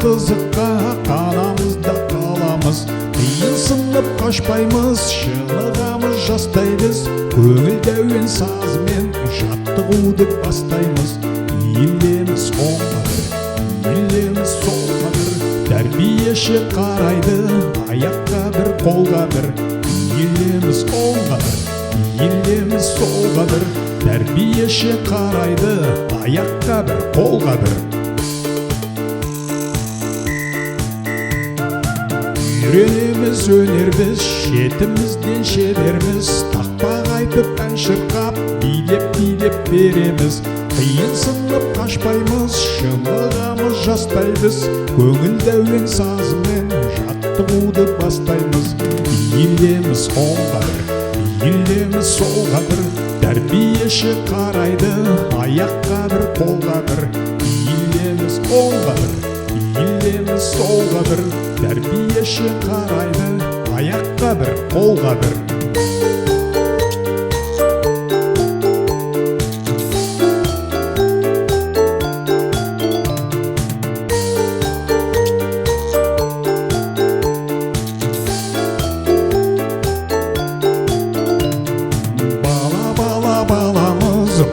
қызыққа қанамыз да қаламыз. Қиынсынып қашпаймыз, шынығамыз жастаймыз. Көңілді әуен сазымен жаттығуды бастаймыз. Елеміз оңға бір, елеміз солға бір, тәрбиеші қарайды, аяққа бір, қолға бір. Елеміз оңға бір, елеміз солға бір, тәрбиеші қарайды, аяққа бір, қолға бір. Үйренеміз өнер біз, шетімізден шеберміз. Тақпақ айтып ән шырқап, билеп береміз. Қиынсынып қашпаймыз, шынығамыз жастаймыз. Көңілді әуен сазымен жаттығуды бастаймыз. Елеміз оңға бір, елеміз солға бір, тәрбиеші қарайды, аяққа бір, қолға бір. Елеміз оңға бір, елеміз солға бір, тәрбиеші қарайды, аяққа бір, қолға бір.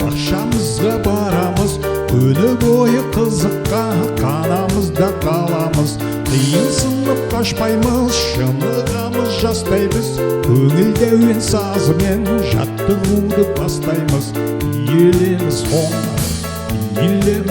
Бақшамызға барамыз, күні бойы қызыққа қанамыз да қаламыз. Қиынсынып қашпаймыз, шынығамыз жастаймыз. Көңілді әуен сазымен жаттығуды бастаймыз. Елеміз оңға, елеміз